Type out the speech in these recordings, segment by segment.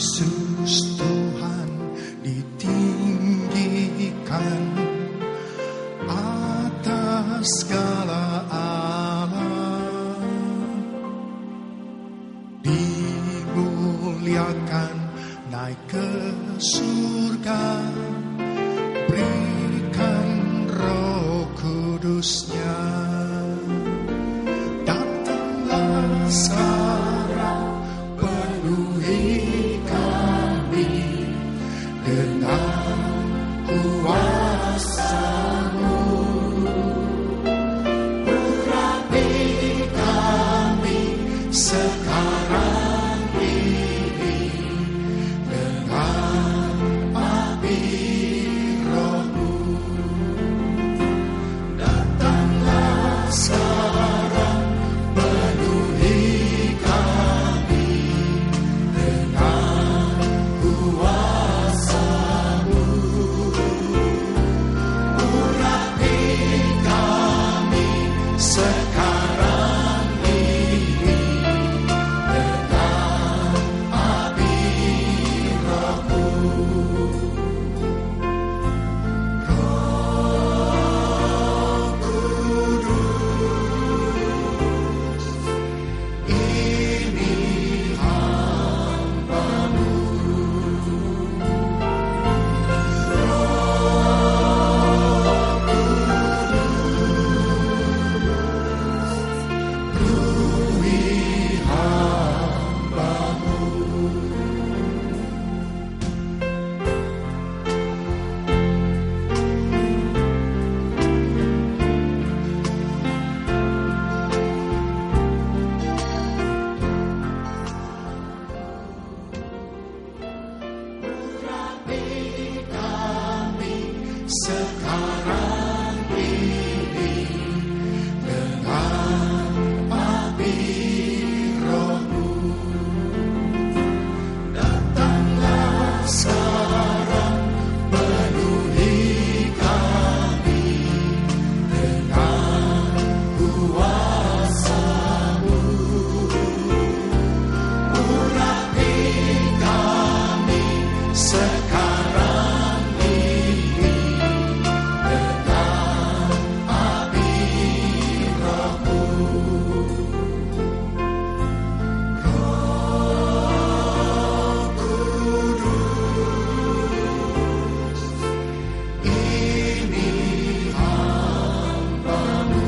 Yesus Tuhan ditinggikan atas segala alam, dimuliakan naik ke surga, berikan Roh Kudusnya. Datanglah sekarang, penuhi kami dengan kuasa-Mu, urapi kami sekarang ini dengan api Roh-Mu. Datanglah sekarang, penuhi kami dengan kuasa-Mu, urapi kami sekarang ini dengan api Roh-Mu. Roh Kudus, ini hamba-Mu. Penuhi hamba-Mu. Urapi kami sekarang ini dengan api Roh-Mu. Datanglah sekarang, penuhi kami dengan kuasa-Mu, urapi kami sekarang ini dengan api Roh-Mu. Roh Kudus, ini hamba-Mu.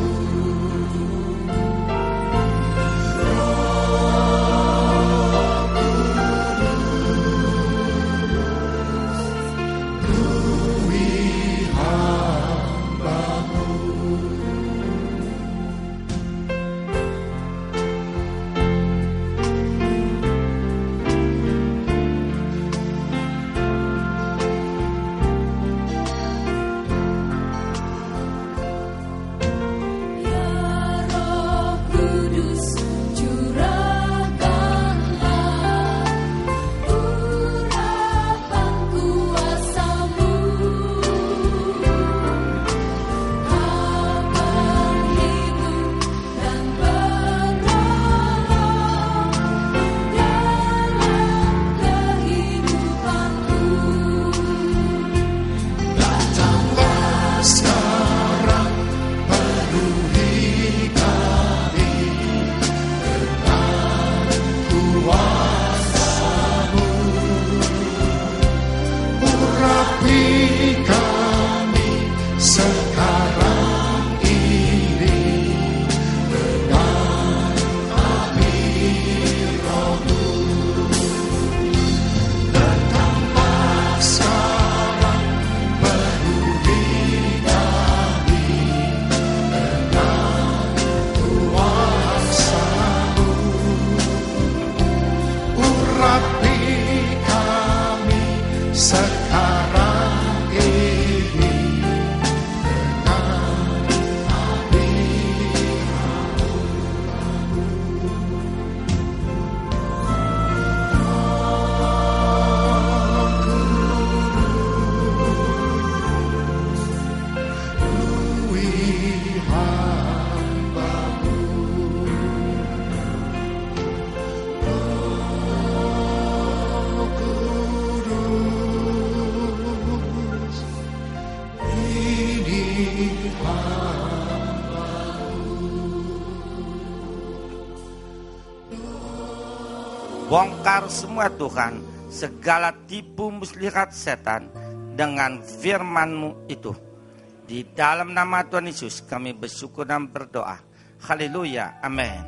Penuhi hamba-Mu. Ya Roh Kudus, curahkanlah urapan kuasa-Mu akan hidup dan menolong dalam kehidupanku. Datanglah sekarang, penuhi kami dengan kuasa-Mu, urapi kami sekarang ini dengan api Roh-Mu. Datanglah sekarang, penuhi kami dengan kuasa-Mu, urapi kami sekarang ini dengan api penuhi hamba-Mu. Roh bongkar semua Tuhan, segala tipu muslihat setan dengan firman-Mu itu. Di dalam nama Tuhan Yesus kami bersyukur dan berdoa. Haleluya, amin.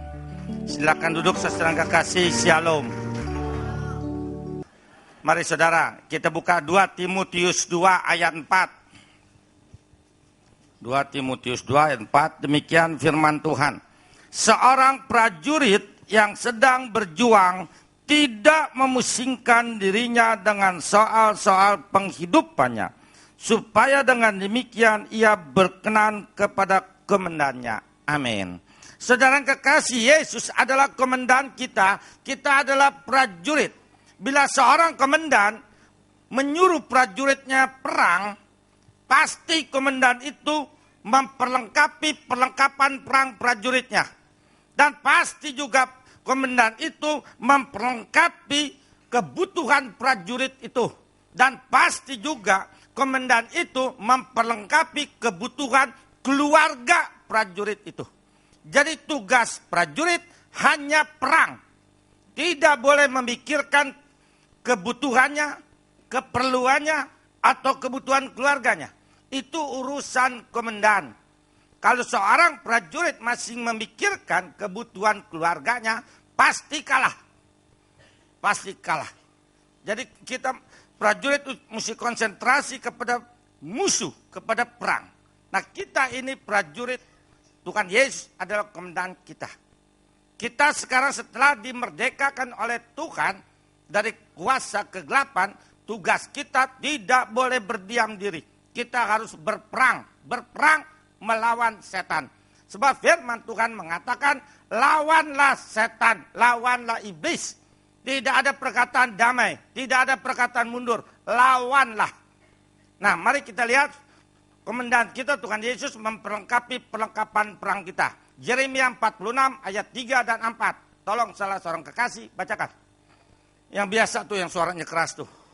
Silakan duduk saudara kasih, shalom. Mari saudara, kita buka 2 Timotius 2 ayat 4. 2 Timotius 2 ayat 4, demikian firman Tuhan. Seorang prajurit yang sedang berjuang tidak memusingkan dirinya dengan soal-soal penghidupannya, supaya dengan demikian ia berkenan kepada komandannya. Amin. Saudara kekasih, Yesus adalah komandan kita. Kita adalah prajurit. Bila seorang komandan menyuruh prajuritnya perang, pasti komandan itu memperlengkapi perlengkapan perang prajuritnya. Dan pasti juga komandan itu memperlengkapi kebutuhan prajurit itu. Dan pasti juga komandan itu memperlengkapi kebutuhan keluarga prajurit itu. Jadi tugas prajurit hanya perang. Tidak boleh memikirkan kebutuhannya, keperluannya, atau kebutuhan keluarganya. Itu urusan komandan. Kalau seorang prajurit masih memikirkan kebutuhan keluarganya, pasti kalah. Pasti kalah. Jadi kita prajurit itu mesti konsentrasi kepada musuh, kepada perang. Nah kita ini prajurit, Tuhan Yesus adalah komandan kita. Kita sekarang setelah dimerdekakan oleh Tuhan dari kuasa kegelapan, tugas kita tidak boleh berdiam diri. Kita harus berperang melawan setan. Sebab firman Tuhan mengatakan, lawanlah setan, lawanlah iblis. Tidak ada perkataan damai, tidak ada perkataan mundur, lawanlah. Nah mari kita lihat, komandan kita Tuhan Yesus memperlengkapi perlengkapan perang kita. Yeremia 46 ayat 3 dan 4. Tolong salah seorang kekasih bacakan. Yang biasa tuh yang suaranya keras tuh.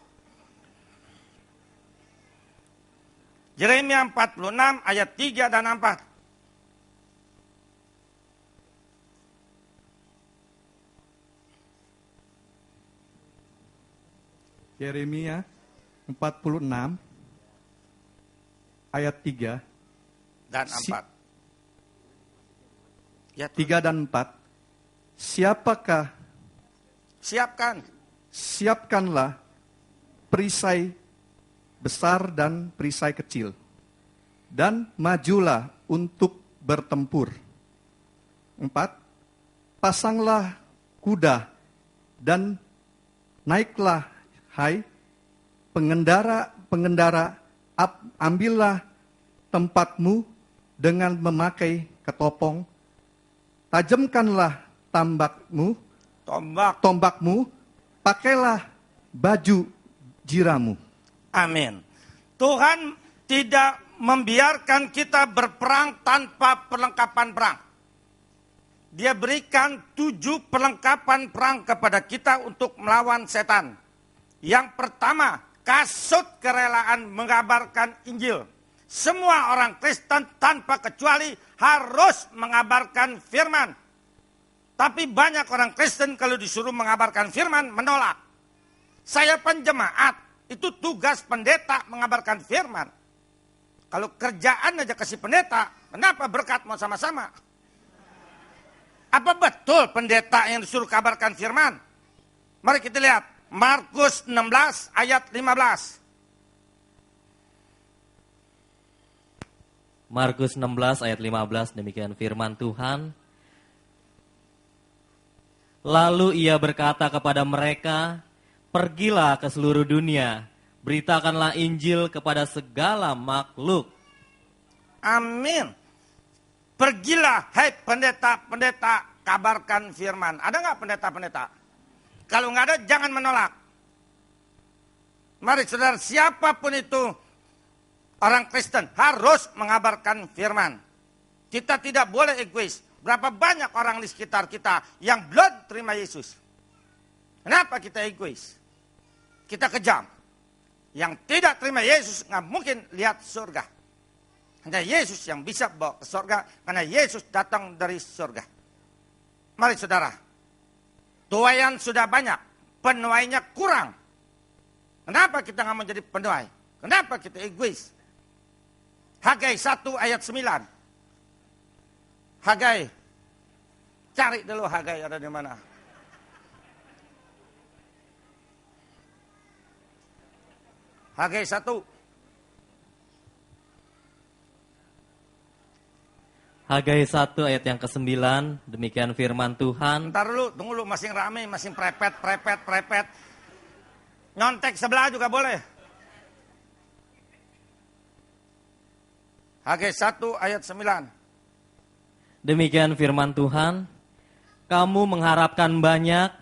Yeremia 46 ayat 3 dan 4. Yeremia 46 ayat 3 dan 4. Ya, 3 dan 4. Siapkanlah perisai besar dan perisai kecil, dan majulah untuk bertempur. 4. Pasanglah kuda dan naiklah, hai pengendara, ambillah tempatmu dengan memakai ketopong, tajamkanlah tombakmu, pakailah baju jiramu. Amin. Tuhan tidak membiarkan kita berperang tanpa perlengkapan perang. Dia berikan 7 perlengkapan perang kepada kita untuk melawan setan. Yang pertama, kasut kerelaan mengabarkan Injil. Semua orang Kristen tanpa kecuali harus mengabarkan firman. Tapi banyak orang Kristen kalau disuruh mengabarkan firman menolak. Saya penjemaat. Itu tugas pendeta mengabarkan firman. Kalau kerjaan aja kasih pendeta, kenapa berkat mau sama-sama? Apa betul pendeta yang disuruh kabarkan firman? Mari kita lihat. Markus 16 ayat 15. Markus 16 ayat 15, demikian firman Tuhan. Lalu ia berkata kepada mereka, pergilah ke seluruh dunia, beritakanlah Injil kepada segala makhluk. Amin. Pergilah, hai pendeta-pendeta, kabarkan firman. Ada nggak pendeta-pendeta? Kalau nggak ada, jangan menolak. Mari saudara, siapapun itu orang Kristen harus mengabarkan firman. Kita tidak boleh egois. Berapa banyak orang di sekitar kita yang belum terima Yesus? Kenapa kita egois? Kita kejam. Yang tidak terima Yesus nggak mungkin lihat surga. Hanya Yesus yang bisa bawa ke surga, karena Yesus datang dari surga. Mari saudara, tuayan sudah banyak. penuainya kurang. Kenapa kita nggak mau jadi penuai? Kenapa kita egois? Hagai 1 ayat 9. Hagai. Cari dulu Hagai ada di mana. Hagai 1. Hagai 1 ayat yang ke-9, demikian firman Tuhan. Ntar dulu, tunggu dulu, masing rame, masing prepet. Nyontek sebelah juga boleh. Hagai 1 ayat 9. Demikian firman Tuhan. Kamu mengharapkan banyak,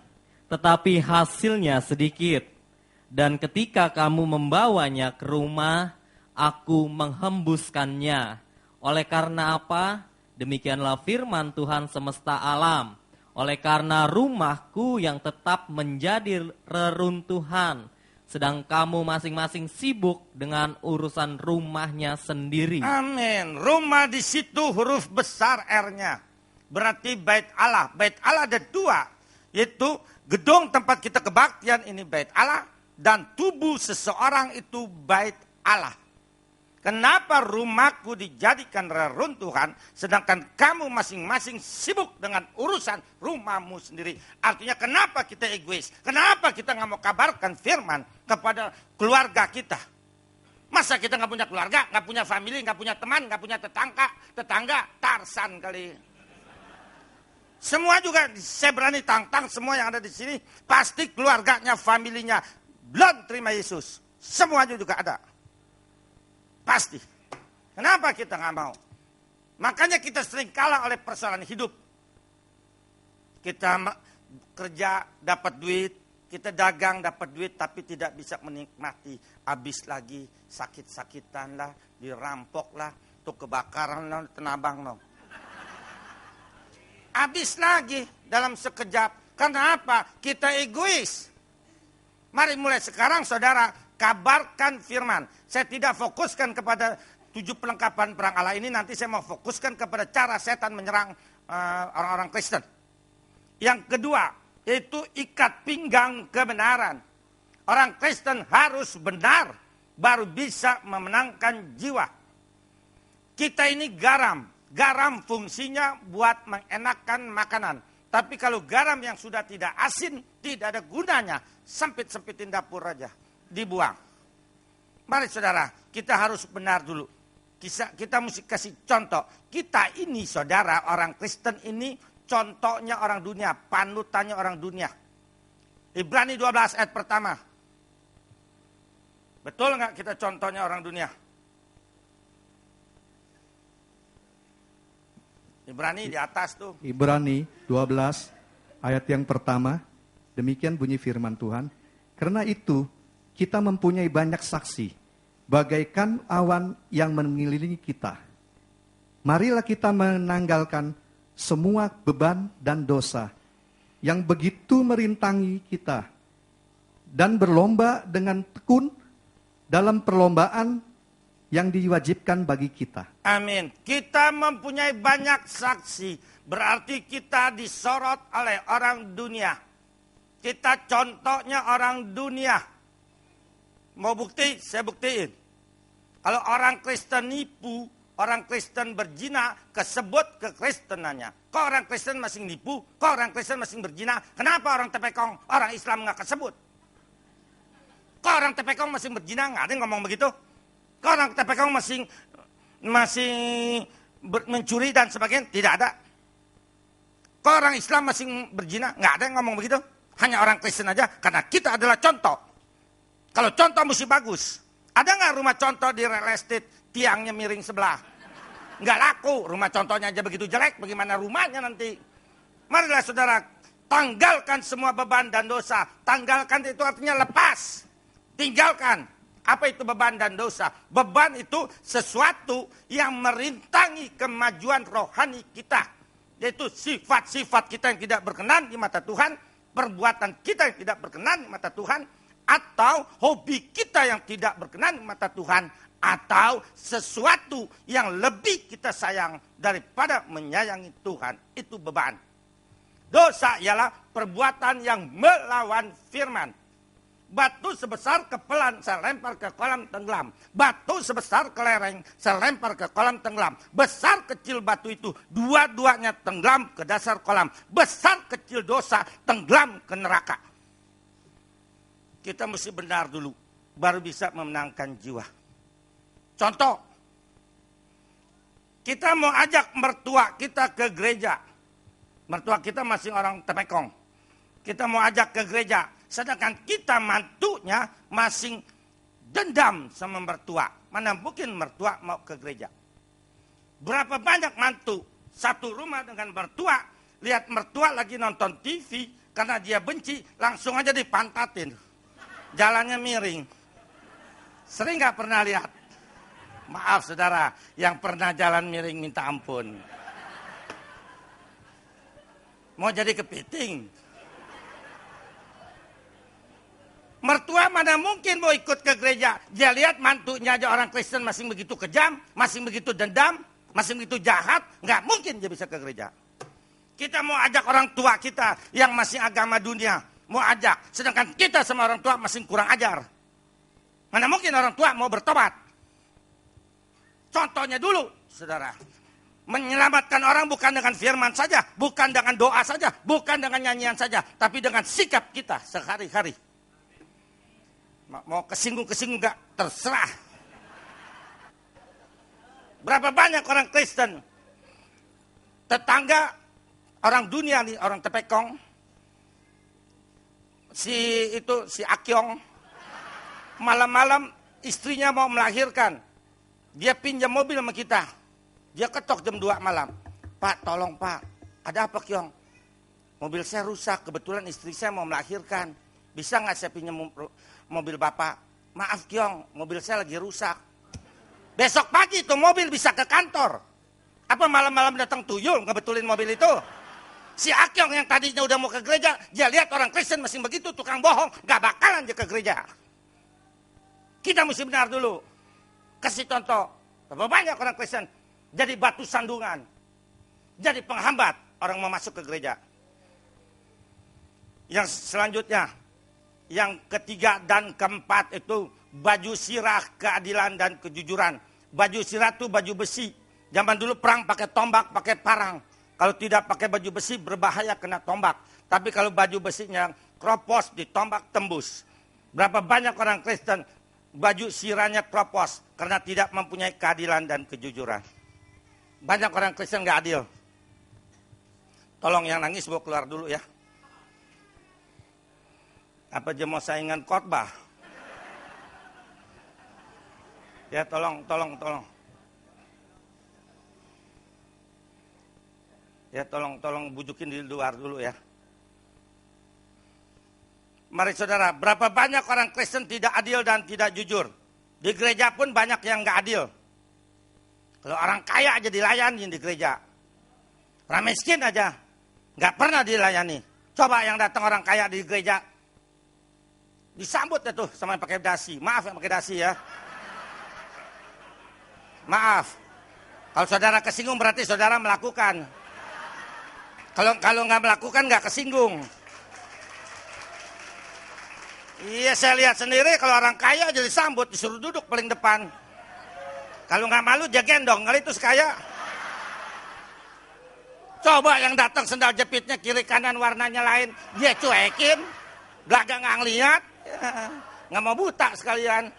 tetapi hasilnya sedikit. Dan ketika kamu membawanya ke rumah, aku menghembuskannya. Oleh karena apa? Demikianlah firman Tuhan semesta alam. Oleh karena rumahku yang tetap menjadi reruntuhan, sedang kamu masing-masing sibuk dengan urusan rumahnya sendiri. Amin. Rumah di situ huruf besar R-nya. Berarti bait Allah. Bait Allah ada 2. Yaitu gedung tempat kita kebaktian ini bait Allah. Dan tubuh seseorang itu bait Allah. Kenapa rumahku dijadikan reruntuhan, sedangkan kamu masing-masing sibuk dengan urusan rumahmu sendiri. Artinya kenapa kita egois? Kenapa kita nggak mau kabarkan firman kepada keluarga kita? Masa kita nggak punya keluarga, nggak punya family, nggak punya teman, nggak punya tetangga, Tarsan kali. Semua juga, saya berani tantang semua yang ada di sini, pasti keluarganya, familinya belum terima Yesus. Semuanya juga ada. Pasti. Kenapa kita nggak mau? Makanya kita sering kalah oleh persoalan hidup. Kita kerja dapat duit, kita dagang dapat duit, tapi tidak bisa menikmati. Habis lagi, sakit-sakitan lah, dirampok lah, tuh kebakaran lah, tenabang lah. Habis lagi dalam sekejap. Kenapa? Kita egois. Mari mulai sekarang saudara, kabarkan firman. Saya tidak fokuskan kepada 7 pelengkapan perang Allah ini. Nanti saya mau fokuskan kepada cara setan menyerang orang-orang Kristen. Yang kedua, yaitu ikat pinggang kebenaran. Orang Kristen harus benar, baru bisa memenangkan jiwa. Kita ini garam. Garam fungsinya buat mengenakan makanan. Tapi kalau garam yang sudah tidak asin, tidak ada gunanya. Sempit-sempitin dapur aja, dibuang. Mari saudara, kita harus benar dulu. Kita mesti kasih contoh. Kita ini saudara, orang Kristen ini contohnya orang dunia, panutannya orang dunia. Ibrani 12 ayat pertama. Betul nggak kita contohnya orang dunia? Ibrani di atas tuh. Ibrani 12 ayat yang pertama. Demikian bunyi firman Tuhan. Karena itu kita mempunyai banyak saksi, bagaikan awan yang mengelilingi kita. Marilah kita menanggalkan semua beban dan dosa yang begitu merintangi kita, dan berlomba dengan tekun dalam perlombaan yang diwajibkan bagi kita. Amin. Kita mempunyai banyak saksi, berarti kita disorot oleh orang dunia. Kita contohnya orang dunia. Mau bukti? Saya buktiin. Kalau orang Kristen nipu, orang Kristen berzina, kesebut kekristenannya. Kok orang Kristen masih nipu? Kok orang Kristen masih berzina? Kenapa orang Tepekong, orang Islam nggak kesebut? Kok orang Tepekong masih berzina? Nggak ada yang ngomong begitu. Kok orang Tepekong masih mencuri dan sebagainya? Tidak ada. Kok orang Islam masih berzina? Nggak ada yang ngomong begitu. Hanya orang Kristen aja, karena kita adalah contoh. Kalau contoh mesti bagus. Ada nggak rumah contoh di real estate tiangnya miring sebelah? Nggak laku. Rumah contohnya aja begitu jelek. Bagaimana rumahnya nanti? Marilah saudara, tanggalkan semua beban dan dosa. Tanggalkan itu artinya lepas. Tinggalkan. Apa itu beban dan dosa? Beban itu sesuatu yang merintangi kemajuan rohani kita. Yaitu sifat-sifat kita yang tidak berkenan di mata Tuhan. Perbuatan kita yang tidak berkenan di mata Tuhan, atau hobi kita yang tidak berkenan di mata Tuhan, atau sesuatu yang lebih kita sayang daripada menyayangi Tuhan. Itu beban. Dosa ialah perbuatan yang melawan firman. Batu sebesar kepelan saya lempar ke kolam tenggelam. Batu sebesar kelereng saya lempar ke kolam tenggelam. Besar kecil batu itu dua-duanya tenggelam ke dasar kolam. Besar kecil dosa tenggelam ke neraka. Kita mesti benar dulu baru bisa memenangkan jiwa. Contoh, kita mau ajak mertua kita ke gereja. Mertua kita masih orang Tepekong. Kita mau ajak ke gereja. Sedangkan kita mantunya masing dendam sama mertua. Mana mungkin mertua mau ke gereja. Berapa banyak mantu satu rumah dengan mertua. Lihat mertua lagi nonton TV. Karena dia benci langsung aja dipantatin. Jalannya miring. Sering gak pernah lihat? Maaf saudara, yang pernah jalan miring minta ampun. Mau jadi kepiting. Mertua mana mungkin mau ikut ke gereja. Dia lihat mantunya aja orang Kristen masing begitu kejam, masing begitu dendam, masing begitu jahat. Nggak mungkin dia bisa ke gereja. Kita mau ajak orang tua kita yang masih agama dunia. Mau ajak. Sedangkan kita sama orang tua masih kurang ajar. Mana mungkin orang tua mau bertobat. Contohnya dulu, saudara. Menyelamatkan orang bukan dengan firman saja. Bukan dengan doa saja. Bukan dengan nyanyian saja. Tapi dengan sikap kita sehari-hari. Mau kesinggung gak? Terserah. Berapa banyak orang Kristen, tetangga, orang dunia nih, orang Tepekong, si Akyong, malam-malam istrinya mau melahirkan, dia pinjam mobil sama kita, dia ketok jam 2 malam. Pak, tolong Pak, ada apa Kyong? Mobil saya rusak, kebetulan istri saya mau melahirkan. Bisa gak saya pinjam mobil Bapak? Maaf Kyong, mobil saya lagi rusak. Besok pagi tuh mobil bisa ke kantor. Apa malam-malam datang tuyul ngebetulin mobil itu? Si Akyong yang tadinya udah mau ke gereja, dia lihat orang Kristen masih begitu, tukang bohong, gak bakalan dia ke gereja. Kita mesti benar dulu. Kasih contoh, berapa banyak orang Kristen jadi batu sandungan, jadi penghambat orang mau masuk ke gereja. Yang selanjutnya, yang ketiga dan keempat itu baju sirah keadilan dan kejujuran. Baju sirah itu baju besi. Zaman dulu perang pakai tombak, pakai parang. Kalau tidak pakai baju besi berbahaya kena tombak. Tapi kalau baju besinya kropos ditombak tembus. Berapa banyak orang Kristen baju sirahnya kropos karena tidak mempunyai keadilan dan kejujuran. Banyak orang Kristen gak adil. Tolong yang nangis bawa keluar dulu ya. Apa aja mau saingan khotbah? Ya tolong. Ya tolong bujukin di luar dulu ya. Mari saudara, berapa banyak orang Kristen tidak adil dan tidak jujur. Di gereja pun banyak yang gak adil. Kalau orang kaya aja dilayani di gereja. Orang miskin aja gak pernah dilayani. Coba yang datang orang kaya di gereja, disambut ya tuh sama yang pakai dasi. Maaf yang pakai dasi ya. Maaf. Kalau saudara kesinggung berarti saudara melakukan. Kalau nggak melakukan nggak kesinggung. Iya saya lihat sendiri kalau orang kaya aja disambut, disuruh duduk paling depan. Kalau nggak malu dia gendong, kali itu sekaya. Coba yang datang sendal jepitnya kiri kanan warnanya lain, dia cuekin, belakang nggak ngeliat. Nggak mau buta sekalian.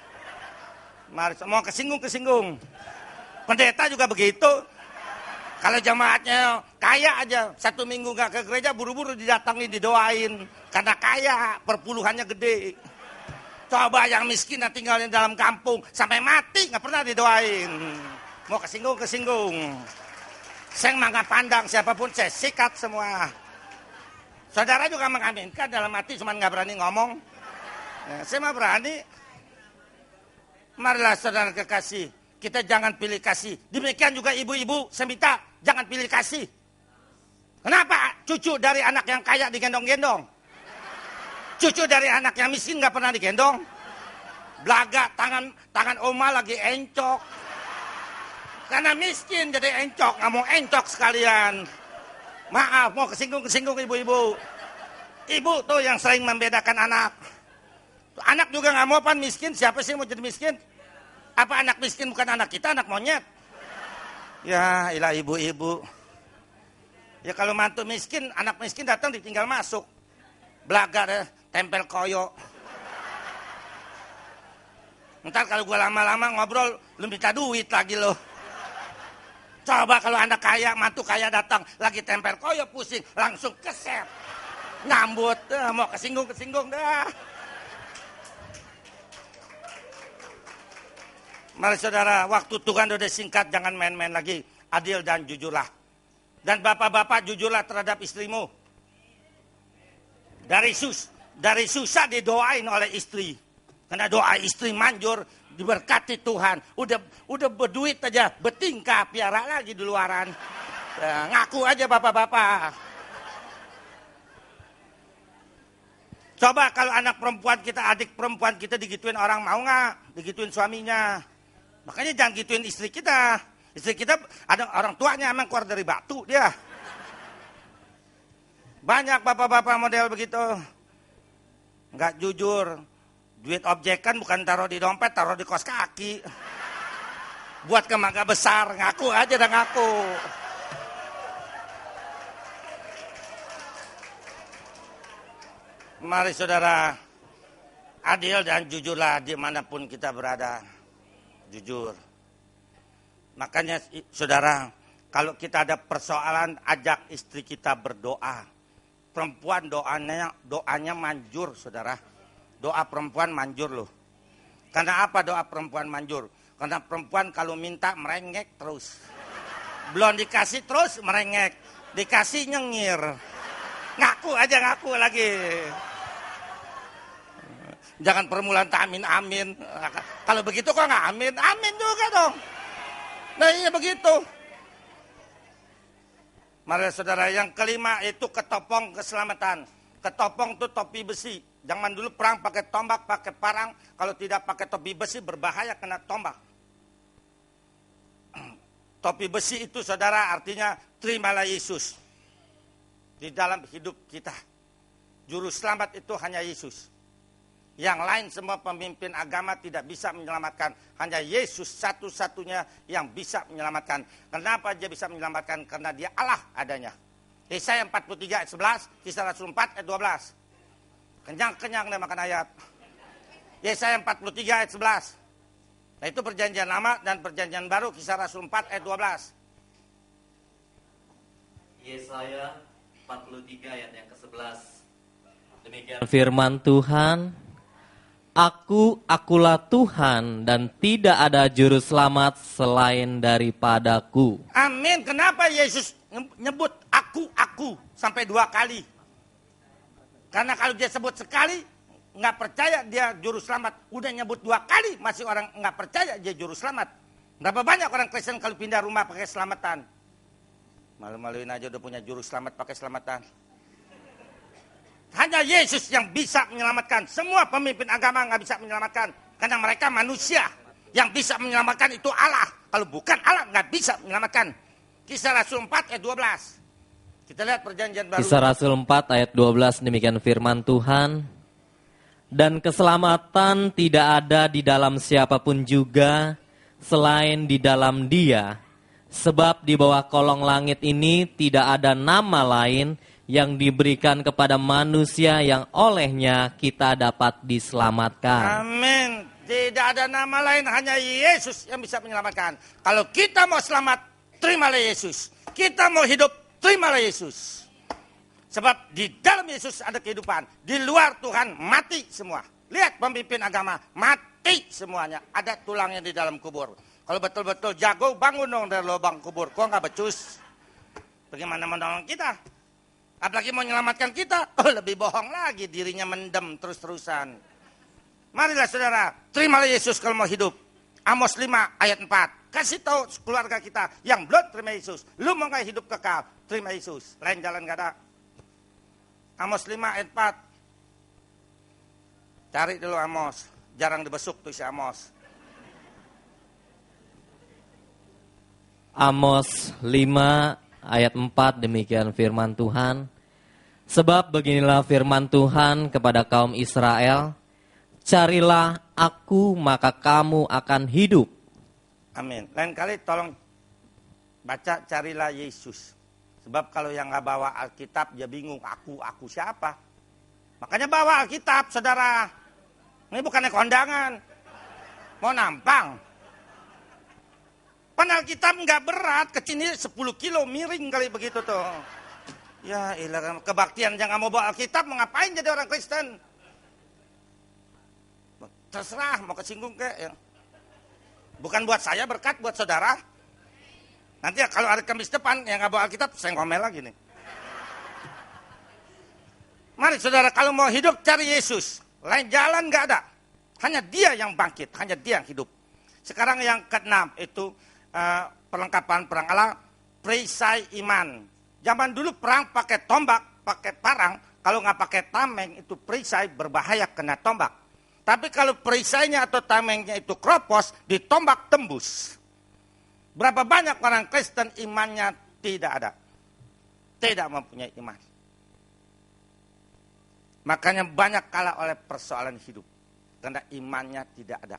Mari, mau kesinggung. Pendeta juga begitu. Kalau jemaatnya kaya aja, 1 minggu nggak ke gereja, buru-buru didatangi, didoain. Karena kaya, perpuluhannya gede. Coba yang miskin yang tinggalnya dalam kampung, sampai mati nggak pernah didoain. Mau kesinggung. Saya nggak pandang siapapun, saya sikat semua. Saudara juga mengaminkan dalam hati, cuma nggak berani ngomong. Ya, saya mah berani. Marilah saudara kekasih, kita jangan pilih kasih. Demikian juga ibu-ibu, saya minta jangan pilih kasih. Kenapa cucu dari anak yang kaya digendong-gendong? Cucu dari anak yang miskin nggak pernah digendong? Belaga tangan oma lagi encok. Karena miskin jadi encok, nggak mau encok sekalian. Maaf, mau kesinggung ibu-ibu. Ibu tuh yang sering membedakan anak. Anak juga nggak mau pan miskin. Siapa sih yang mau jadi miskin? Apa anak miskin bukan anak kita, anak monyet? Ya ilah ibu-ibu. Ya kalau mantu miskin, anak miskin datang ditinggal masuk. Belaga deh, tempel koyo. Ntar kalau gue lama-lama ngobrol, lu minta duit lagi lo. Coba kalau anak kaya, mantu kaya datang, lagi tempel koyo pusing, langsung keset. Ngambut, mau kesinggung dah. Mari saudara, waktu Tuhan udah singkat, jangan main-main lagi. Adil dan jujurlah. Dan bapak-bapak jujurlah terhadap istrimu. Dari susah didoain oleh istri. Karena doa istri manjur, diberkati Tuhan. Udah berduit aja, bertingkah, piara lagi di luaran. Ngaku aja bapak-bapak. Coba kalau anak perempuan kita, adik perempuan kita digituin orang, mau nggak? Digituin suaminya. Makanya jangan gituin istri kita. Istri kita ada orang tuanya emang keluar dari batu dia. Banyak bapak-bapak model begitu. Nggak jujur. Duit objekan bukan taruh di dompet, taruh di kos kaki. Buat kemangga besar, ngaku aja dah ngaku. Mari saudara, adil dan jujurlah dimanapun kita berada. Jujur. Makanya saudara, kalau kita ada persoalan, ajak istri kita berdoa. Perempuan doanya manjur saudara. Doa perempuan manjur loh. Karena apa doa perempuan manjur? Karena perempuan kalau minta merengek terus. Belum dikasih terus merengek. Dikasih nyengir. Ngaku lagi. Jangan permulaan tak amin. Kalau begitu kok nggak amin? Amin juga dong. Nah iya begitu. Mari saudara, yang kelima itu ketopong keselamatan. Ketopong itu topi besi. Zaman dulu perang pakai tombak, pakai parang. Kalau tidak pakai topi besi berbahaya kena tombak. Topi besi itu saudara artinya terimalah Yesus. Di dalam hidup kita. Juru selamat itu hanya Yesus. Yang lain semua pemimpin agama tidak bisa menyelamatkan. Hanya Yesus satu-satunya yang bisa menyelamatkan. Kenapa dia bisa menyelamatkan? Karena dia Allah adanya. Yesaya 43 ayat 11, Kisah Rasul 4 ayat 12. Kenyang-kenyang deh makan ayat. Yesaya 43 ayat 11. Nah itu perjanjian lama dan perjanjian baru, Kisah Rasul 4 ayat 12. Yesaya 43 ayat yang ke-11. Demikian firman Tuhan. Akulah Tuhan dan tidak ada juru selamat selain daripadaku. Amin. Kenapa Yesus nyebut aku sampai 2 kali? Karena kalau dia sebut sekali, nggak percaya dia juru selamat. Udah nyebut 2 kali, masih orang nggak percaya dia juru selamat. Berapa banyak orang Kristen kalau pindah rumah pakai selamatan? Malu-maluin aja udah punya juru selamat pakai selamatan. Hanya Yesus yang bisa menyelamatkan. Semua pemimpin agama nggak bisa menyelamatkan. Karena mereka manusia. Yang bisa menyelamatkan itu Allah. Kalau bukan Allah nggak bisa menyelamatkan. Kisah Rasul 4 ayat 12. Kita lihat perjanjian baru. Kisah Rasul 4 ayat 12 demikian firman Tuhan. Dan keselamatan tidak ada di dalam siapapun juga selain di dalam Dia. Sebab di bawah kolong langit ini tidak ada nama lain yang diberikan kepada manusia yang olehnya kita dapat diselamatkan. Amin. Tidak ada nama lain, hanya Yesus yang bisa menyelamatkan. Kalau kita mau selamat, terimalah Yesus. Kita mau hidup, terimalah Yesus. Sebab di dalam Yesus ada kehidupan. Di luar Tuhan mati semua. Lihat pemimpin agama, mati semuanya. Ada tulangnya di dalam kubur. Kalau betul-betul jago, bangun dong dari lubang kubur. Kok nggak becus? Bagaimana menolong kita? Apalagi mau menyelamatkan kita, lebih bohong lagi, dirinya mendem terus-terusan. Marilah saudara, terimalah Yesus kalau mau hidup. Amos 5 ayat 4. Kasih tahu keluarga kita yang belum terima Yesus. Lu mau gak hidup kekal? Terima Yesus. Lain jalan gak ada. Amos 5 ayat 4. Cari dulu Amos. Jarang dibesuk tuh si Amos. Amos 5 ayat 4 demikian firman Tuhan. Sebab beginilah firman Tuhan kepada kaum Israel, carilah aku maka kamu akan hidup. Amin. Lain kali tolong baca carilah Yesus. Sebab kalau yang nggak bawa Alkitab dia bingung, aku siapa? Makanya bawa Alkitab, saudara. Ini bukannya kondangan. Mau nampang. Pan Alkitab nggak berat, kecilnya 10 kilo, miring kali begitu tuh. Ya ilah, kebaktian jangan mau bawa Alkitab, mau ngapain jadi orang Kristen? Terserah, mau kesinggung kek. Ya. Bukan buat saya berkat, buat saudara. Nanti kalau hari Kamis depan yang nggak bawa Alkitab, saya ngomel lagi nih. Mari saudara, kalau mau hidup cari Yesus. Lain jalan nggak ada. Hanya dia yang bangkit, hanya dia yang hidup. Sekarang yang ke-6 itu perlengkapan perang Allah, perisai iman. Zaman dulu perang pakai tombak, pakai parang. Kalau nggak pakai tameng itu perisai berbahaya kena tombak. Tapi kalau perisainya atau tamengnya itu kropos, ditombak tembus. Berapa banyak orang Kristen imannya tidak ada. Tidak mempunyai iman. Makanya banyak kalah oleh persoalan hidup. Karena imannya tidak ada.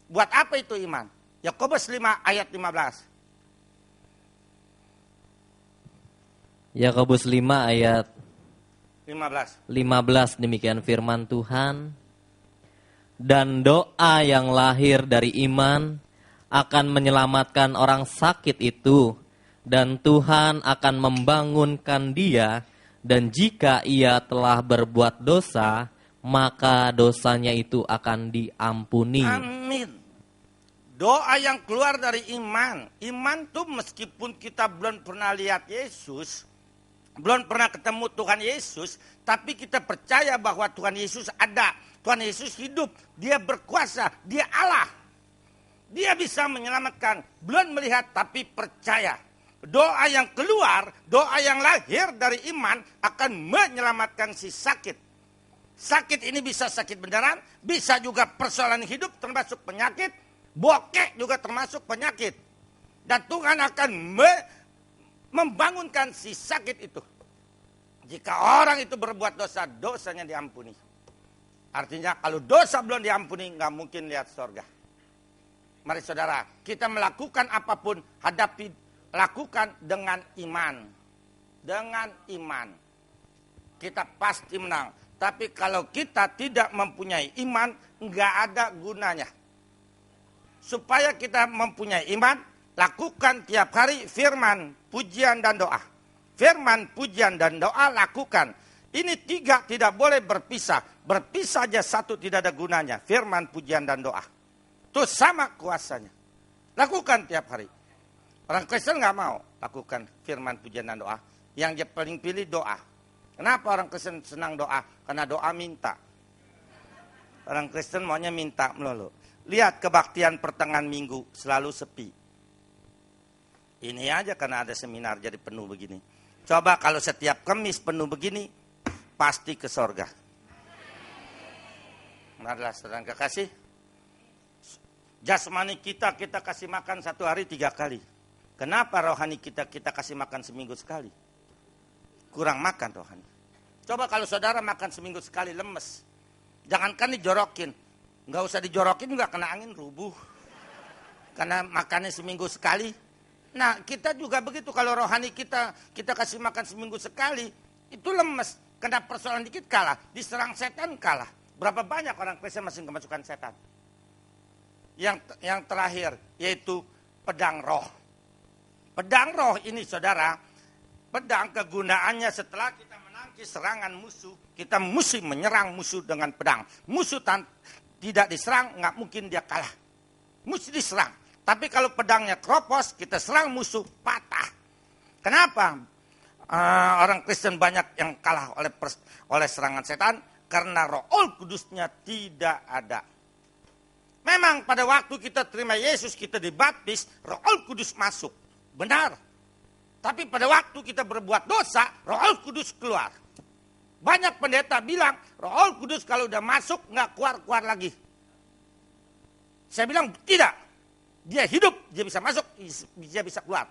Buat apa itu iman? Yakobus 5 ayat 15. Yakobus 5 ayat 15. Demikian firman Tuhan. Dan doa yang lahir dari iman akan menyelamatkan orang sakit itu, dan Tuhan akan membangunkan dia, dan jika ia telah berbuat dosa, maka dosanya itu akan diampuni. Amin. Doa yang keluar dari iman. Iman tuh meskipun kita belum pernah lihat Yesus, belum pernah ketemu Tuhan Yesus, tapi kita percaya bahwa Tuhan Yesus ada. Tuhan Yesus hidup, dia berkuasa, dia Allah. Dia bisa menyelamatkan, belum melihat tapi percaya. Doa yang keluar, doa yang lahir dari iman akan menyelamatkan si sakit. Sakit ini bisa sakit beneran, bisa juga persoalan hidup termasuk penyakit, bokek juga termasuk penyakit. Dan Tuhan akan membangunkan si sakit itu. Jika orang itu berbuat dosa, dosanya diampuni. Artinya kalau dosa belum diampuni, nggak mungkin lihat surga. Mari saudara, kita melakukan apapun, lakukan dengan iman. Dengan iman. Kita pasti menang. Tapi kalau kita tidak mempunyai iman, nggak ada gunanya. Supaya kita mempunyai iman, lakukan tiap hari firman, pujian, dan doa. Firman, pujian, dan doa lakukan. Ini 3 tidak boleh berpisah. Berpisah aja satu tidak ada gunanya. Firman, pujian, dan doa. Itu sama kuasanya. Lakukan tiap hari. Orang Kristen nggak mau lakukan firman, pujian, dan doa. Yang dia paling pilih doa. Kenapa orang Kristen senang doa? Karena doa minta. Orang Kristen maunya minta melulu. Lihat kebaktian pertengahan minggu selalu sepi. Ini aja karena ada seminar jadi penuh begini. Coba kalau setiap Kamis penuh begini, pasti ke sorga. Marilah saudara kekasih. Jasmani kita kasih makan 1 hari 3 kali. Kenapa rohani kita kasih makan seminggu sekali? Kurang makan rohani. Coba kalau saudara makan seminggu sekali lemes. Jangankan dijorokin. Nggak usah dijorokin juga kena angin rubuh. Karena makannya seminggu sekali. Nah kita juga begitu. Kalau rohani kita kasih makan seminggu sekali. Itu lemes. Kena persoalan dikit kalah. Diserang setan kalah. Berapa banyak orang Kristen masih kemasukan setan. Yang terakhir yaitu pedang roh. Pedang roh ini saudara, pedang kegunaannya setelah kita menangkis serangan musuh, kita mesti menyerang musuh dengan pedang. Musuh tidak diserang, nggak mungkin dia kalah. Mesti diserang. Tapi kalau pedangnya kropos, kita serang musuh, patah. Kenapa? Orang Kristen banyak yang kalah oleh serangan setan, karena Roh Kudusnya tidak ada. Memang pada waktu kita terima Yesus, kita dibaptis, Roh Kudus masuk. Benar. Tapi pada waktu kita berbuat dosa, Roh Kudus keluar. Banyak pendeta bilang, Roh Kudus kalau udah masuk, nggak keluar-keluar lagi. Saya bilang, tidak. Dia hidup, dia bisa masuk, dia bisa keluar.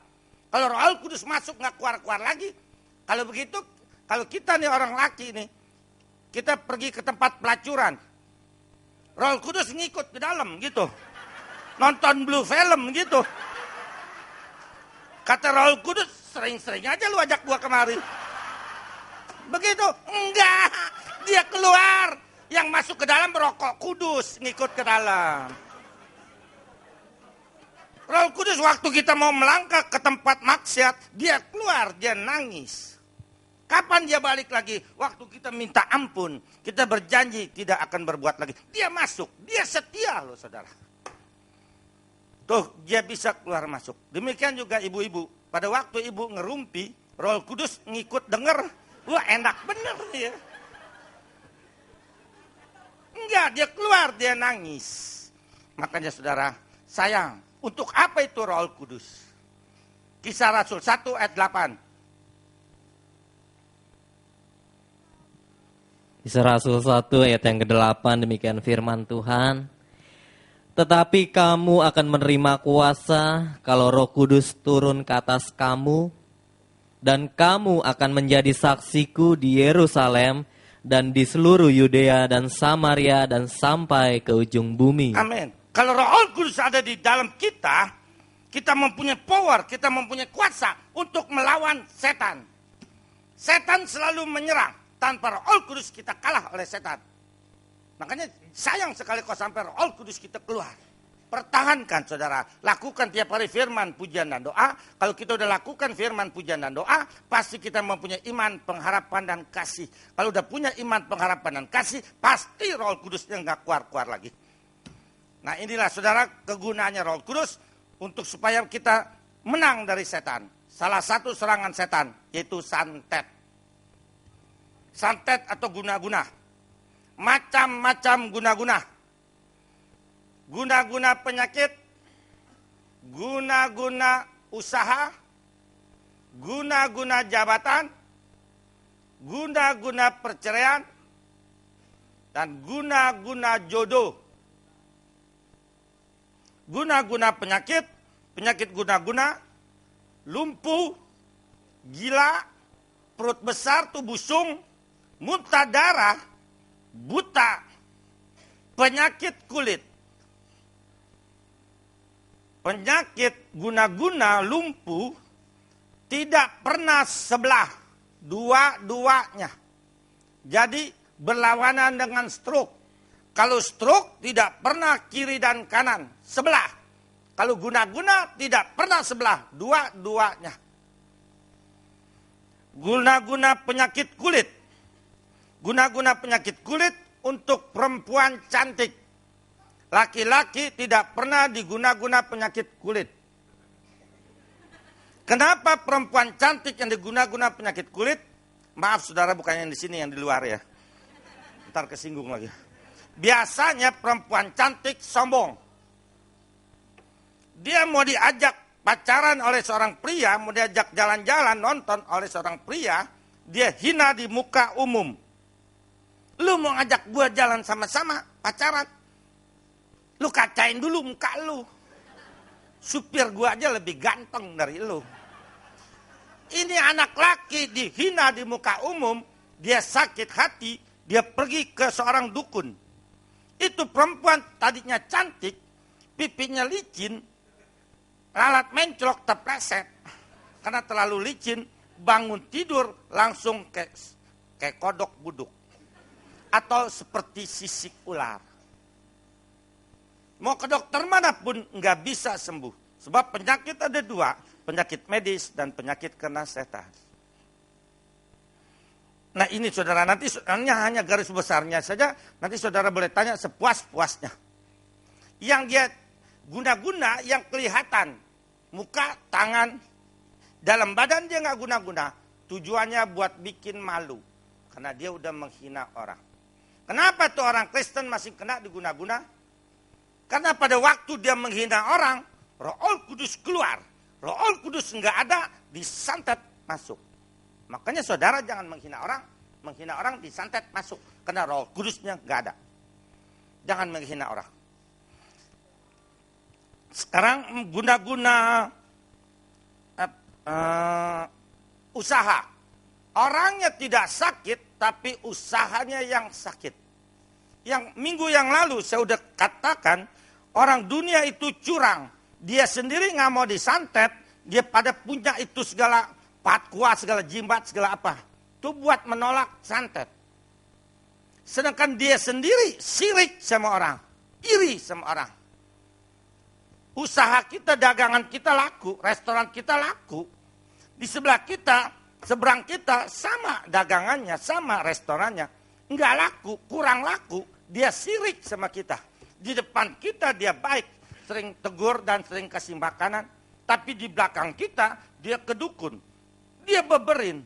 Kalau Roh Kudus masuk, nggak keluar-keluar lagi. Kalau begitu, Kalau kita nih orang laki nih, kita pergi ke tempat pelacuran. Roh Kudus ngikut ke dalam gitu. Nonton blue film gitu. Kata Roh Kudus, sering-sering aja lu ajak gua kemari. Begitu? Enggak. Dia keluar. Yang masuk ke dalam Roh Kudus ngikut ke dalam. Roh Kudus waktu kita mau melangkah ke tempat maksiat, dia keluar, dia nangis. Kapan dia balik lagi? Waktu kita minta ampun, kita berjanji tidak akan berbuat lagi. Dia masuk, dia setia loh saudara. Tuh, dia bisa keluar masuk. Demikian juga ibu-ibu. Pada waktu ibu ngerumpi, Roh Kudus ngikut denger. Wah enak bener dia. Enggak, dia keluar, dia nangis. Makanya saudara, sayang. Untuk apa itu Roh Kudus? Kisah Rasul 1 ayat 8. Kisah Rasul 1 ayat yang ke-8, demikian firman Tuhan. Tetapi kamu akan menerima kuasa kalau Roh Kudus turun ke atas kamu, dan kamu akan menjadi saksiku di Yerusalem dan di seluruh Yudea dan Samaria dan sampai ke ujung bumi. Amin. Kalau Roh Kudus ada di dalam kita, kita mempunyai power, kita mempunyai kuasa untuk melawan setan. Setan selalu menyerang. Tanpa Roh Kudus kita kalah oleh setan. Makanya sayang sekali kalau sampai Roh Kudus kita keluar. Pertahankan saudara. Lakukan tiap hari firman, pujian, dan doa. Kalau kita udah lakukan firman, pujian, dan doa, pasti kita mempunyai iman, pengharapan, dan kasih. Kalau udah punya iman, pengharapan, dan kasih, pasti Roh Kudusnya nggak keluar-keluar lagi. Nah inilah saudara kegunaannya Roh Kudus untuk supaya kita menang dari setan. Salah satu serangan setan yaitu santet. Santet atau guna-guna. Macam-macam guna-guna. Guna-guna penyakit, guna-guna usaha, guna-guna jabatan, guna-guna perceraian, dan guna-guna jodoh. Guna-guna penyakit, penyakit guna-guna, lumpuh, gila, perut besar, tubuh busung, muntah darah, buta, penyakit kulit. Penyakit guna-guna lumpuh tidak pernah sebelah, dua-duanya. Jadi berlawanan dengan stroke. Kalau stroke tidak pernah kiri dan kanan, sebelah. Kalau guna-guna tidak pernah sebelah, dua-duanya. Guna-guna penyakit kulit. Guna-guna penyakit kulit untuk perempuan cantik. Laki-laki tidak pernah diguna-guna penyakit kulit. Kenapa perempuan cantik yang diguna-guna penyakit kulit? Maaf saudara, bukan yang di sini, yang di luar ya. Ntar kesinggung lagi. Biasanya perempuan cantik sombong. Dia mau diajak pacaran oleh seorang pria, mau diajak jalan-jalan, nonton oleh seorang pria, dia hina di muka umum. Lu mau ngajak gua jalan sama-sama, pacaran. Lu kacain dulu muka lu. Supir gua aja lebih ganteng dari lu. Ini anak laki dihina di muka umum, dia sakit hati, dia pergi ke seorang dukun. Itu perempuan tadinya cantik, pipinya licin, lalat menclok terpleset. Karena terlalu licin, bangun tidur langsung kayak kodok buduk. Atau seperti sisik ular. Mau ke dokter manapun nggak bisa sembuh. Sebab penyakit ada dua, penyakit medis dan penyakit kena setan. Nah ini saudara, nanti hanya garis besarnya saja, nanti saudara boleh tanya sepuas-puasnya. Yang dia guna-guna yang kelihatan, muka, tangan, dalam badan dia nggak guna-guna. Tujuannya buat bikin malu, karena dia udah menghina orang. Kenapa tuh orang Kristen masih kena diguna-guna? Karena pada waktu dia menghina orang, Roh Kudus keluar. Roh Kudus nggak ada, disantet masuk. Makanya saudara jangan menghina orang disantet masuk. Karena Roh Kudusnya nggak ada. Jangan menghina orang. Sekarang guna-guna usaha. Orangnya tidak sakit, tapi usahanya yang sakit. Yang minggu yang lalu saya udah katakan, orang dunia itu curang. Dia sendiri nggak mau disantet, dia pada punya itu segala patwa, segala jimat, segala apa. Itu buat menolak santet. Sedangkan dia sendiri sirik sama orang, iri sama orang. Usaha kita, dagangan kita laku, restoran kita laku. Di sebelah kita, seberang kita sama dagangannya, sama restorannya. Enggak laku, kurang laku, dia sirik sama kita. Di depan kita dia baik, sering tegur dan sering kasih makanan. Tapi di belakang kita dia kedukun, dia beberin.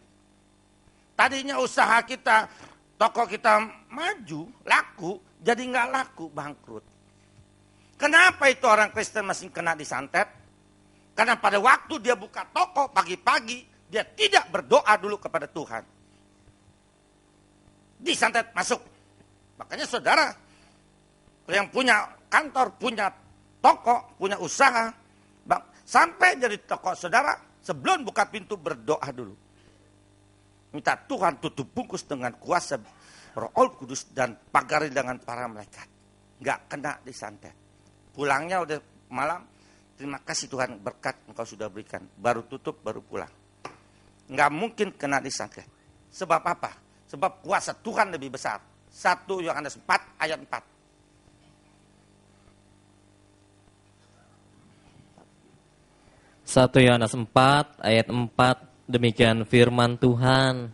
Tadinya usaha kita, toko kita maju, laku, jadi enggak laku, bangkrut. Kenapa itu orang Kristen masih kena disantet? Karena pada waktu dia buka toko pagi-pagi, dia tidak berdoa dulu kepada Tuhan. Disantet masuk. Makanya saudara yang punya kantor, punya toko, punya usaha, sampai jadi toko saudara, sebelum buka pintu berdoa dulu. Minta Tuhan tutup bungkus dengan kuasa Roh Kudus dan pagari dengan para malaikat. Nggak kena disantet. Pulangnya udah malam, terima kasih Tuhan berkat engkau sudah berikan. Baru tutup, baru pulang. Nggak mungkin kena disantet. Sebab apa? Sebab kuasa Tuhan lebih besar. 1 Yohanes 4 ayat 4. Satu Yohanes 4 ayat 4, demikian firman Tuhan.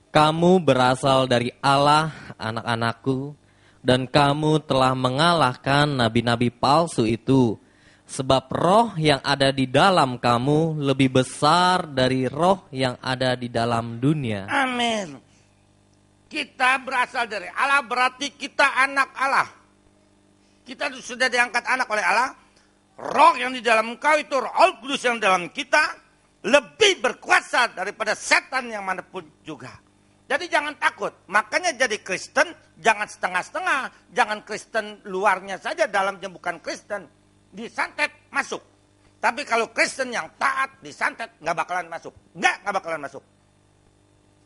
Kamu berasal dari Allah, anak-anakku, dan kamu telah mengalahkan nabi-nabi palsu itu, sebab roh yang ada di dalam kamu lebih besar dari roh yang ada di dalam dunia. Amin. Kita berasal dari Allah, berarti kita anak Allah. Kita sudah diangkat anak oleh Allah. Roh yang di dalam engkau itu, Roh Kudus yang dalam kita, lebih berkuasa daripada setan yang manapun juga. Jadi jangan takut. Makanya jadi Kristen jangan setengah-setengah. Jangan Kristen luarnya saja, dalamnya bukan Kristen. Disantet masuk. Tapi kalau Kristen yang taat disantet nggak bakalan masuk. Nggak bakalan masuk.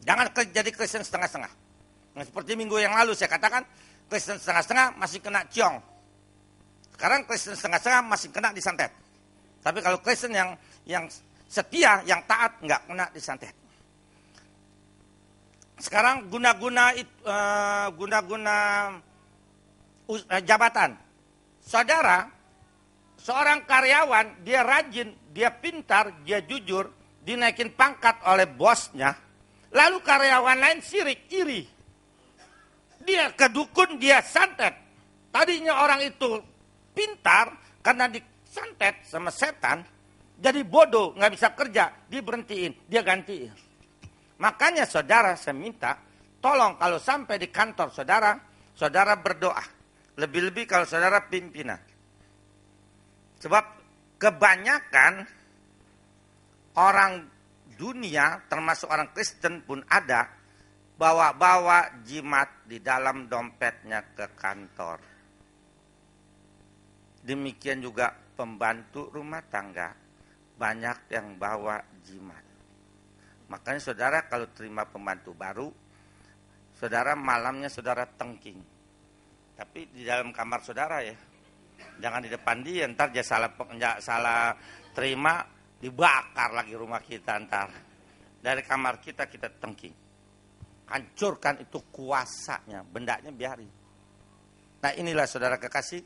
Jangan jadi Kristen setengah-setengah. Nah, seperti minggu yang lalu saya katakan, Kristen setengah-setengah masih kena ciong. Sekarang Kristen setengah-setengah masih kena disantet. Tapi kalau Kristen yang setia, yang taat nggak kena disantet. Sekarang guna-guna jabatan. Saudara, seorang karyawan, dia rajin, dia pintar, dia jujur, dinaikin pangkat oleh bosnya. Lalu karyawan lain sirik, iri. Dia kedukun, dia santet. Tadinya orang itu pintar, karena disantet sama setan, jadi bodoh, nggak bisa kerja, diberhentiin, dia gantiin. Makanya saudara saya minta, tolong kalau sampai di kantor saudara, saudara berdoa. Lebih-lebih kalau saudara pimpinan. Sebab kebanyakan orang dunia, termasuk orang Kristen pun ada, bawa-bawa jimat di dalam dompetnya ke kantor. Demikian juga pembantu rumah tangga, banyak yang bawa jimat. Makanya saudara kalau terima pembantu baru, saudara malamnya saudara tengking. Tapi di dalam kamar saudara ya. Jangan di depan dia, ntar dia salah terima, dibakar lagi rumah kita ntar. Dari kamar kita tengking. Hancurkan itu kuasanya, bendanya biarin. Nah inilah saudara kekasih.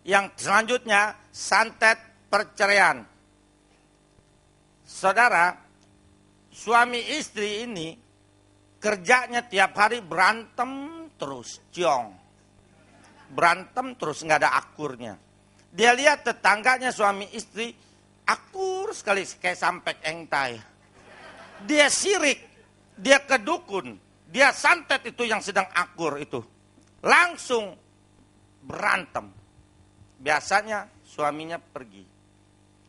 Yang selanjutnya, santet perceraian. Saudara, suami istri ini kerjanya tiap hari berantem terus, ciong. Berantem terus, nggak ada akurnya. Dia lihat tetangganya suami istri akur sekali kayak sampek engtai. Dia sirik, dia kedukun, dia santet itu yang sedang akur itu. Langsung berantem. Biasanya suaminya pergi.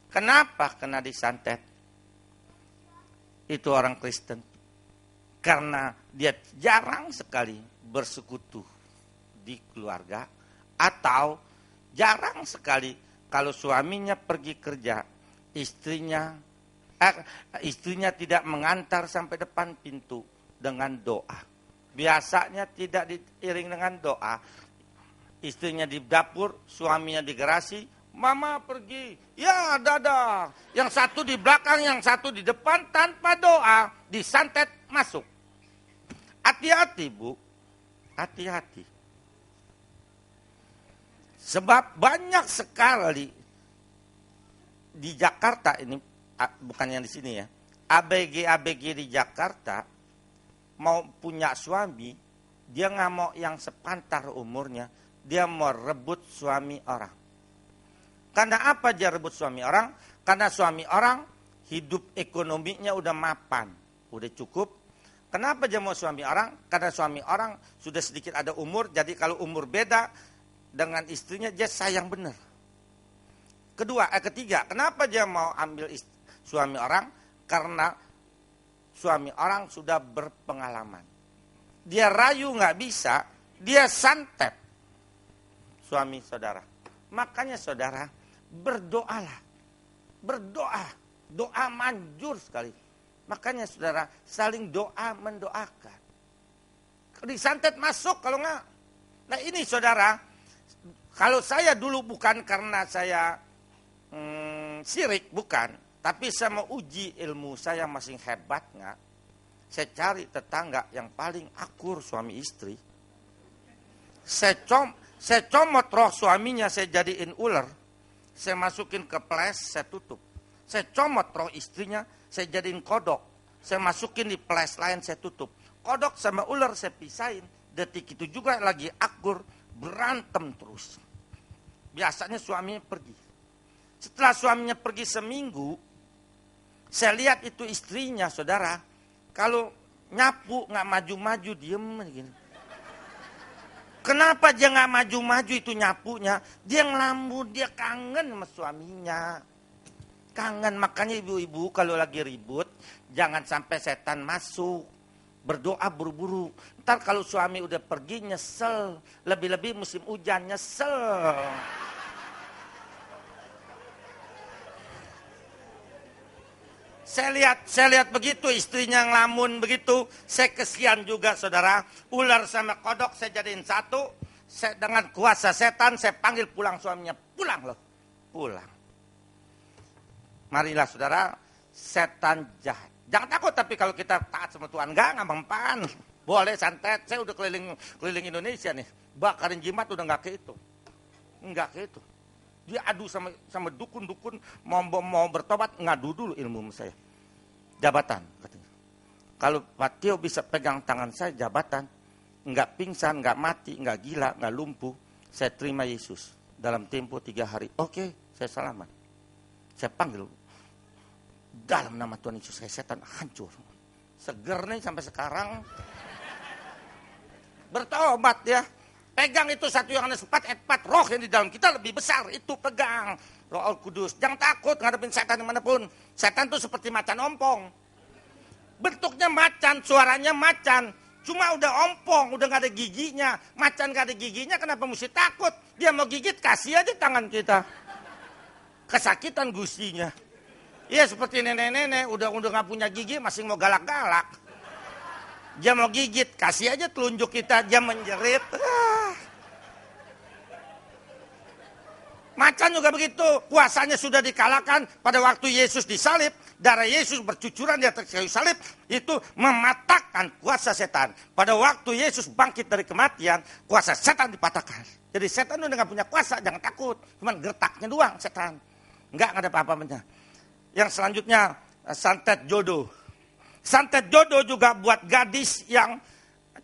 Kenapa kena disantet? Itu orang Kristen. Karena dia jarang sekali bersekutu di keluarga. Atau jarang sekali kalau suaminya pergi kerja, istrinya Istrinya tidak mengantar sampai depan pintu dengan doa. Biasanya tidak diiring dengan doa. Istrinya di dapur, suaminya di garasi, mama pergi, ya dadah. Yang satu di belakang, yang satu di depan, tanpa doa, disantet masuk. Hati-hati Bu, hati-hati. Sebab banyak sekali di Jakarta ini, bukan yang di sini ya, ABG di Jakarta mau punya suami, dia nggak mau yang sepantar umurnya, dia mau rebut suami orang. Karena apa dia rebut suami orang? Karena suami orang hidup ekonominya udah mapan, udah cukup. Kenapa dia mau suami orang? Karena suami orang sudah sedikit ada umur, jadi kalau umur beda dengan istrinya dia sayang benar. Ketiga, kenapa dia mau ambil suami orang? Karena suami orang sudah berpengalaman. Dia rayu nggak bisa, dia santet suami saudara. Makanya saudara, berdoalah. Berdoa. Doa manjur sekali. Makanya saudara, saling doa mendoakan. Disantet masuk kalau nggak. Nah ini saudara, kalau saya dulu bukan karena saya sirik, bukan. Tapi saya mau uji ilmu saya masih hebat nggak. Saya cari tetangga yang paling akur suami istri. Saya comot roh suaminya, saya jadiin ular. Saya masukin ke ples, saya tutup. Saya comot roh istrinya, saya jadiin kodok. Saya masukin di ples lain, saya tutup. Kodok sama ular saya pisahin. Detik itu juga lagi akur, berantem terus. Biasanya suaminya pergi. Setelah suaminya pergi seminggu, saya lihat itu istrinya, saudara. Kalau nyapu nggak maju-maju, diem gini. Kenapa dia nggak maju-maju itu nyapunya? Dia ngelamun, dia kangen sama suaminya. Kangen, makanya ibu-ibu kalau lagi ribut, jangan sampai setan masuk. Berdoa buru-buru. Ntar kalau suami udah pergi nyesel. Lebih-lebih musim hujan nyesel. Saya lihat begitu, istrinya ngelamun begitu. Saya kesian juga saudara. Ular sama kodok saya jadiin satu. Dengan kuasa setan saya panggil pulang suaminya. Pulang loh. Pulang. Marilah saudara, setan jahat. Jangan takut tapi kalau kita taat sama Tuhan. Enggak mempan. Boleh santet. Saya udah keliling Indonesia nih. Bakarin jimat udah enggak kehitung. Enggak kehitung. Dia adu sama dukun-dukun. Mau bertobat, ngadu dulu ilmu saya. Jabatan katanya. Kalau Pak Tio bisa pegang tangan saya jabatan, enggak pingsan, enggak mati, enggak gila, enggak lumpuh, saya terima Yesus dalam tempo 3 hari. Oke, saya selamat. Saya panggil dalam nama Tuhan Yesus, saya setan hancur. Seger nih sampai sekarang. Bertobat ya. Pegang itu 1 Yohanes 4 ayat 4. Roh yang di dalam kita lebih besar. Itu pegang. Roh Al Kudus. Jangan takut ngadepin setan dimanapun. Setan itu seperti macan ompong. Bentuknya macan, suaranya macan. Cuma udah ompong, udah gak ada giginya. Macan gak ada giginya, kenapa mesti takut? Dia mau gigit, kasih aja tangan kita. Kesakitan gusinya. Iya seperti nenek-nenek, udah gak punya gigi, masih mau galak-galak. Dia mau gigit, kasih aja telunjuk kita, dia menjerit. Macan juga begitu, kuasanya sudah dikalahkan pada waktu Yesus disalib. Darah Yesus bercucuran di atas kayu salib, itu mematahkan kuasa setan. Pada waktu Yesus bangkit dari kematian, kuasa setan dipatahkan. Jadi setan udah gak punya kuasa, jangan takut. Cuman gertaknya doang setan. Enggak ada apa-apanya. Yang selanjutnya, santet jodoh. Santet jodoh juga buat gadis yang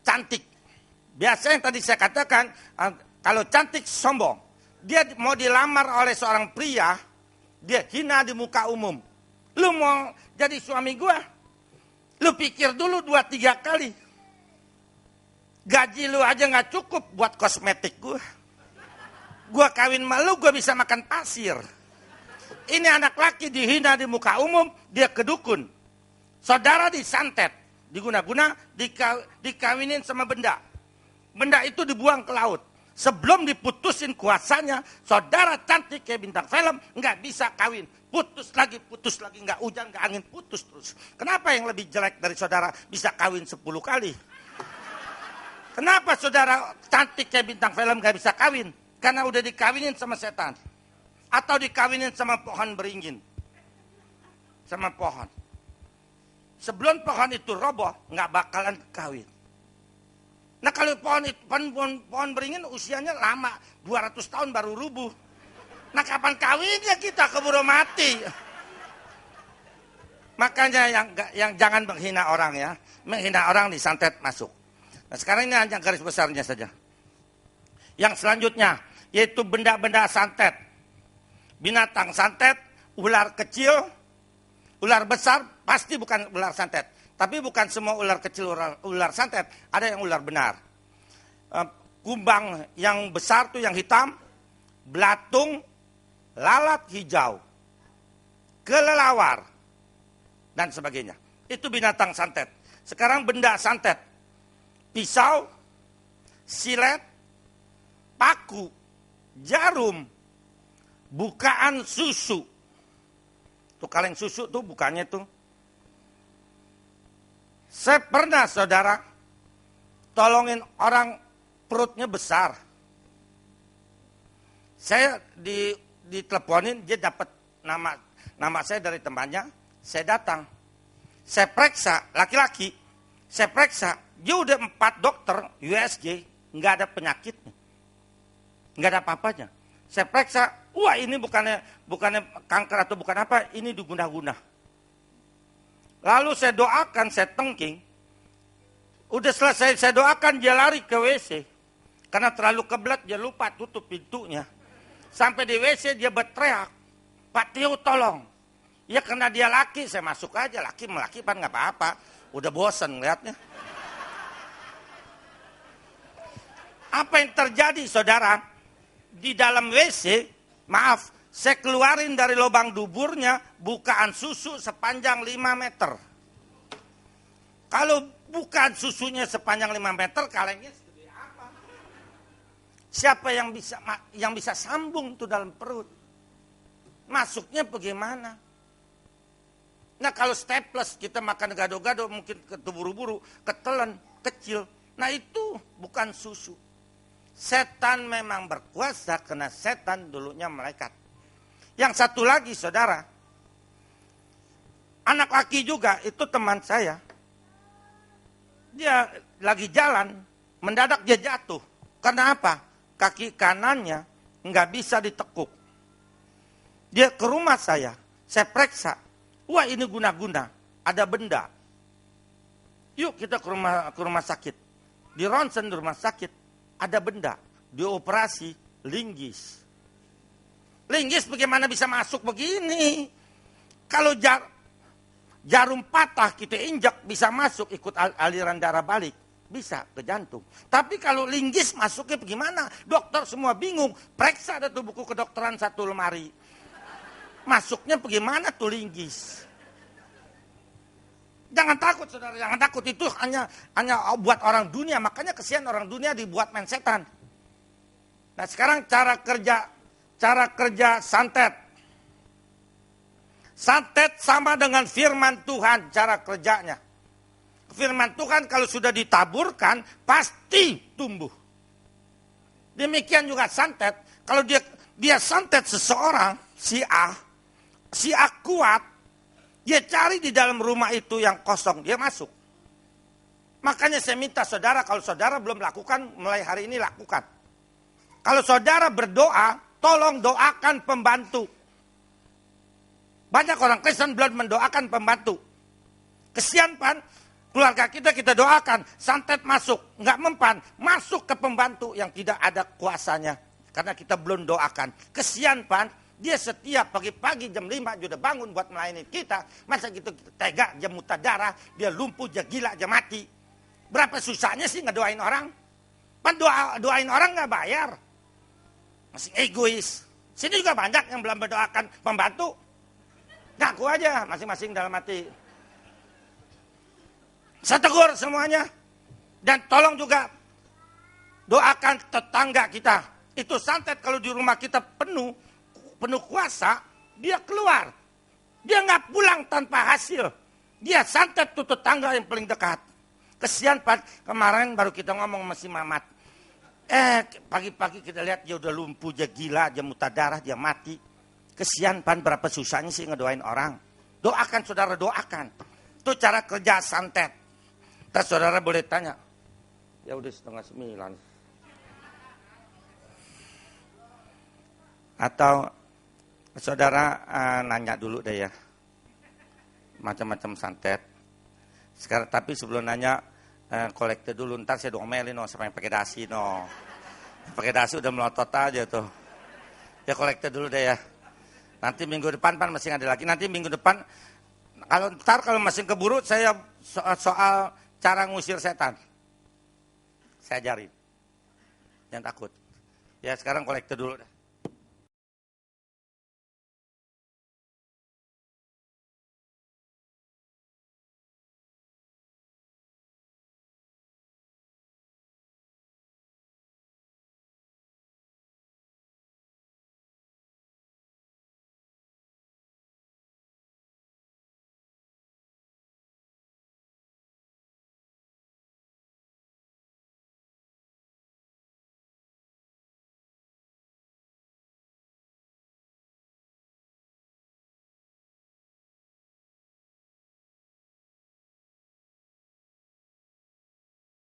cantik. Biasanya yang tadi saya katakan, kalau cantik sombong. Dia mau dilamar oleh seorang pria, dia hina di muka umum. Lu mau jadi suami gua? Lu pikir dulu 2-3 kali. Gaji lu aja gak cukup buat kosmetik gua. Gua kawin sama lu, gua bisa makan pasir. Ini anak laki dihina di muka umum, dia kedukun. Saudara disantet, diguna-guna, dikawinin sama benda. Benda itu dibuang ke laut. Sebelum diputusin kuasanya, saudara cantik kayak bintang film, nggak bisa kawin. Putus lagi, nggak hujan, nggak angin, putus terus. Kenapa yang lebih jelek dari saudara bisa kawin 10 kali? Kenapa saudara cantik kayak bintang film nggak bisa kawin? Karena udah dikawinin sama setan. Atau dikawinin sama pohon beringin. Sama pohon. Sebelum pohon itu roboh, nggak bakalan kawin. Nah kalau pohon beringin usianya lama, 200 tahun baru rubuh. Nah kapan kawinnya kita, keburu mati. Makanya yang jangan menghina orang ya. Menghina orang disantet masuk. Nah sekarang ini hanya garis besarnya saja. Yang selanjutnya, yaitu benda-benda santet. Binatang santet, ular kecil, ular besar, pasti bukan ular santet. Tapi bukan semua ular kecil ular santet, ada yang ular benar. Kumbang yang besar tuh yang hitam, belatung, lalat hijau, kelelawar, dan sebagainya. Itu binatang santet. Sekarang benda santet, pisau, silet, paku, jarum, bukaan susu. Tuh kaleng susu tuh bukannya tuh. Saya pernah saudara tolongin orang perutnya besar. Saya diteleponin, dia dapat nama saya dari temannya. Saya datang, saya periksa laki-laki, saya periksa dia udah 4 dokter USG, nggak ada penyakitnya, nggak ada apa-apanya. Saya periksa, wah ini bukannya kanker atau bukan apa, ini diguna-guna. Lalu saya doakan, saya tengking. Udah selesai saya doakan, dia lari ke WC. Karena terlalu kebelet, dia lupa tutup pintunya. Sampai di WC dia berteriak, Pak Tio tolong. Ya karena dia laki, saya masuk aja. Laki pan nggak apa-apa. Udah bosen lihatnya. Apa yang terjadi saudara? Di dalam WC, maaf, saya keluarin dari lubang duburnya bukaan susu sepanjang 5 meter. Kalau bukan susunya sepanjang 5 meter, kalengnya segede apa? Siapa yang bisa sambung tuh dalam perut? Masuknya bagaimana? Nah kalau staples kita makan gado-gado mungkin keburu-buru, ketelan, kecil. Nah itu bukan susu. Setan memang berkuasa karena setan dulunya malaikat. Yang satu lagi saudara, anak laki juga itu teman saya. Dia lagi jalan, mendadak dia jatuh. Karena apa? Kaki kanannya nggak bisa ditekuk. Dia ke rumah saya periksa. Wah ini guna-guna, ada benda. Yuk kita ke rumah sakit. Di ronsen di rumah sakit, ada benda. Dioperasi linggis. Linggis bagaimana bisa masuk begini? Kalau jarum patah kita injak bisa masuk ikut aliran darah balik. Bisa ke jantung. Tapi kalau linggis masuknya bagaimana? Dokter semua bingung. Periksa ada tuh buku kedokteran 1 lemari. Masuknya bagaimana tuh linggis? Jangan takut saudara, jangan takut. Itu hanya buat orang dunia. Makanya kesian orang dunia dibuat main setan. Nah sekarang cara kerja santet. Santet sama dengan firman Tuhan cara kerjanya. Firman Tuhan kalau sudah ditaburkan pasti tumbuh. Demikian juga santet. Kalau dia santet seseorang, si A kuat, dia cari di dalam rumah itu yang kosong, dia masuk. Makanya saya minta saudara, kalau saudara belum lakukan, mulai hari ini lakukan. Kalau saudara berdoa, tolong doakan pembantu. Banyak orang Kristen belum mendoakan pembantu. Kesian pan, keluarga kita doakan, santet masuk, nggak mempan, masuk ke pembantu yang tidak ada kuasanya. Karena kita belum doakan. Kesian pan, dia setiap pagi-pagi jam 5 sudah bangun buat melayani kita. Masa gitu kita tega, dia muntah darah, dia lumpuh, dia gila, dia mati. Berapa susahnya sih ngedoain orang? Pan doain orang nggak bayar. Masih egois. Sini juga banyak yang belum mendoakan pembantu. Ngaku aja masing-masing dalam hati. Saya tegur semuanya. Dan tolong juga Doakan tetangga kita. Itu santet kalau di rumah kita penuh kuasa, dia keluar. Dia nggak pulang tanpa hasil. Dia santet tuh tetangga yang paling dekat. Kesian Pak, kemarin baru kita ngomong sama si Mamat. Pagi-pagi kita lihat dia udah lumpuh, dia gila, dia muntah darah, dia mati. Kesian Pan, berapa susahnya sih ngedoain orang. Doakan saudara, doakan. Itu cara kerja santet. Terus saudara boleh tanya. Ya udah 8:30. Atau saudara nanya dulu deh ya. Macam-macam santet. Sekarang tapi sebelum nanya kolekte dulu, ntar saya domelin sama yang pakai dasi Pakai dasi udah melotot aja tuh. Ya kolekte dulu deh ya. Nanti minggu depan Pan masih ada lagi. Nanti minggu depan kalau masih keburu saya soal cara ngusir setan. Saya ajarin. Jangan takut. Ya sekarang kolekte dulu dah.